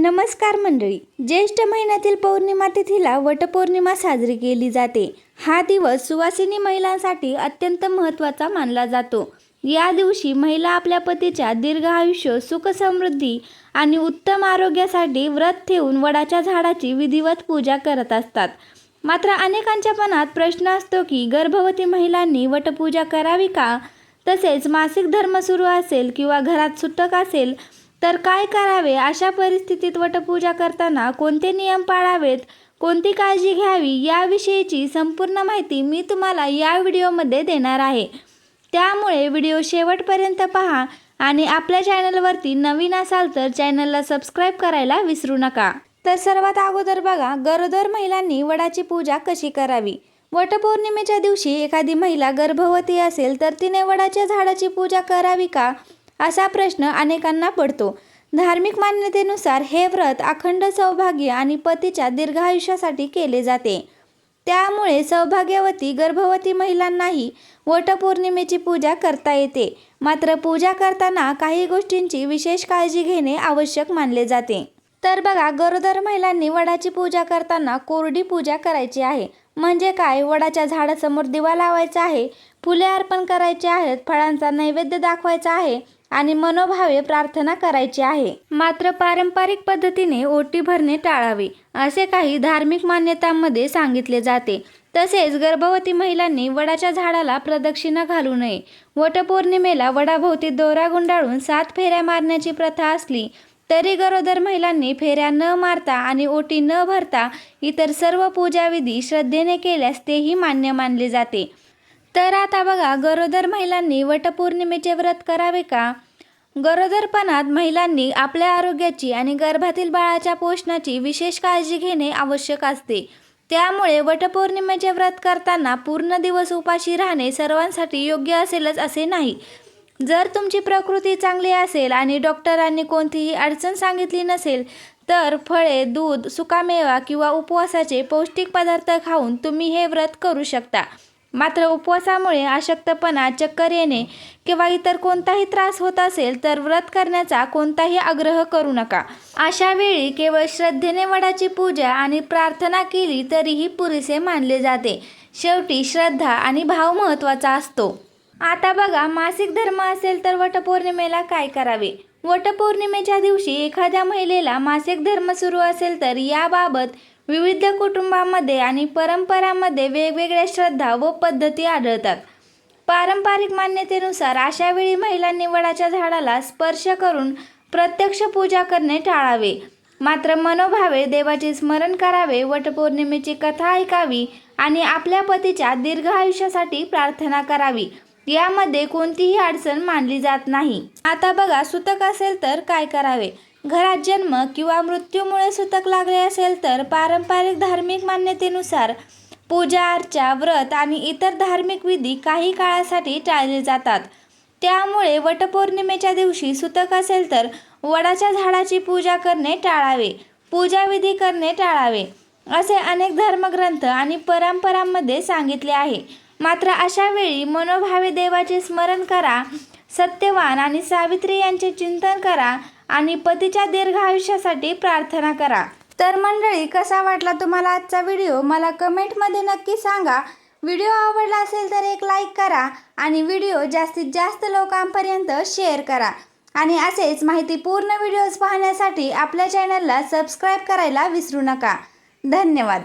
नमस्कार मंडळी, ज्येष्ठ महिन्यातील पौर्णिमा तिथीला वटपौर्णिमा साजरी केली जाते। हा दिवस सुवासिनी महिलांसाठी अत्यंत महत्त्वाचा मानला जातो। या दिवशी महिला आपल्या पतीच्या दीर्घ आयुष्य, सुख समृद्धी आणि उत्तम आरोग्यासाठी व्रत ठेवून वडाच्या झाडाची विधिवत पूजा करत असतात। मात्र अनेकांच्या मनात प्रश्न असतो की गर्भवती महिलांनी वटपूजा करावी का? तसेच मासिक धर्म सुरू असेल किंवा घरात सुतक असेल तर काय करावे? अशा परिस्थितीत वटपूजा करताना कोणते नियम पाळावेत, कोणती काळजी घ्यावी याविषयीची संपूर्ण माहिती मी तुम्हाला या व्हिडिओमध्ये देणार आहे। त्यामुळे व्हिडिओ शेवटपर्यंत पहा आणि आपल्या चॅनलवरती नवीन असाल तर चॅनलला सबस्क्राईब करायला विसरू नका। तर सर्वात अगोदर बघा, गरोदर महिलांनी वडाची पूजा कशी करावी। वटपौर्णिमेच्या दिवशी एखादी महिला गर्भवती असेल तर तिने वडाच्या झाडाची पूजा करावी का, असा प्रश्न अनेकांना पडतो। धार्मिक मान्यतेनुसार हे व्रत अखंड सौभाग्य आणि पतीच्या दीर्घायुष्यासाठी केले जाते। त्यामुळे सौभाग्यवती गर्भवती महिलांनाही वटपौर्णिमेची पूजा करता येते। मात्र पूजा करताना काही गोष्टींची विशेष काळजी घेणे आवश्यक मानले जाते। तर बघा, गरोदर महिलांनी वडाची पूजा करताना कोरडी पूजा करायची आहे। म्हणजे काय? वडाच्या झाडासमोर दिवा लावायचा आहे, फुले अर्पण करायची आहेत, फळांचा नैवेद्य दाखवायचा आहे आणि मनोभावे प्रार्थना करायची आहे। मात्र पारंपरिक पद्धतीने ओटी भरणे टाळावे, असे काही धार्मिक मान्यतांमध्ये सांगितले जाते। तसेच गर्भवती महिलांनी वडाच्या झाडाला प्रदक्षिणा घालू नये। वटपौर्णिमेला वडाभोवती दोरा गुंडाळून 7 फेऱ्या मारण्याची प्रथा असली तरी गरोदर महिलांनी फेऱ्या न मारता आणि ओटी न भरता इतर सर्व पूजाविधी श्रद्धेने केल्यास तेही मान्य मानले जाते। तर आता बघा, गरोदर महिलांनी वटपौर्णिमेचे व्रत करावे का? गरोदरपणात महिलांनी आपल्या आरोग्याची आणि गर्भातील बाळाच्या पोषणाची विशेष काळजी घेणे आवश्यक असते। त्यामुळे वटपौर्णिमेचे व्रत करताना पूर्ण दिवस उपाशी राहणे सर्वांसाठी योग्य असेलच असे नाही। जर तुमची प्रकृती चांगली असेल आणि डॉक्टरांनी कोणतीही अडचण सांगितली नसेल तर फळे, दूध, सुकामेवा किंवा उपवासाचे पौष्टिक पदार्थ खाऊन तुम्ही हे व्रत करू शकता। मात्र उपवासामुळे अशक्तपणा, चक्कर येणे किंवा इतर कोणताही त्रास होत असेल तर व्रत करण्याचा कोणताही आग्रह करू नका। अशा वेळी केवळ श्रद्धेने वडाची पूजा आणि प्रार्थना केली तरीही पुरेसे मानले जाते। शेवटी श्रद्धा आणि भाव महत्त्वाचा असतो। आता बघा, मासिक धर्म असेल तर वटपौर्णिमेला काय करावे। वटपौर्णिमेच्या दिवशी एखाद्या महिलेला मासिक धर्म सुरू असेल तर याबाबत विविध कुटुंबांमध्ये आणि परंपरांमध्ये वेगवेगळ्या श्रद्धा व पद्धती आढळतात। पारंपरिक मान्यतेनुसार अशा वेळी महिलांनी वडाच्या झाडाला स्पर्श करून प्रत्यक्ष पूजा करणे टाळावे। मात्र मनोभावे देवाचे स्मरण करावे, वटपौर्णिमेची कथा ऐकावी आणि आपल्या पतीच्या दीर्घ आयुष्यासाठी प्रार्थना करावी। यामध्ये कोणतीही अडचण मानली जात नाही। आता बघा, सुतक असेल तर काय करावे। घरात जन्म किंवा मृत्यूमुळे सुतक लागले असेल तर पारंपरिक धार्मिक मान्यतेनुसार पूजा अर्चा, व्रत आणि इतर धार्मिक विधी काही काळासाठी टाळले जातात। त्यामुळे वटपौर्णिमेच्या दिवशी सुतक असेल तर वडाच्या झाडाची पूजा करणे टाळावे, पूजाविधी करणे टाळावे, असे अनेक धर्मग्रंथ आणि परंपरांमध्ये सांगितले आहे। मात्र अशा वेळी मनोभावे देवाचे स्मरण करा, सत्यवान आणि सावित्री यांचे चिंतन करा आणि पतीच्या दीर्घ आयुष्यासाठी प्रार्थना करा। तर मंडळी, कसा वाटला तुम्हाला आजचा व्हिडिओ मला कमेंटमध्ये नक्की सांगा। व्हिडिओ आवडला असेल तर एक लाईक करा आणि व्हिडिओ जास्तीत जास्त लोकांपर्यंत शेअर करा। आणि असेच माहितीपूर्ण व्हिडिओज पाहण्यासाठी आपल्या चॅनलला सबस्क्राईब करायला विसरू नका। धन्यवाद।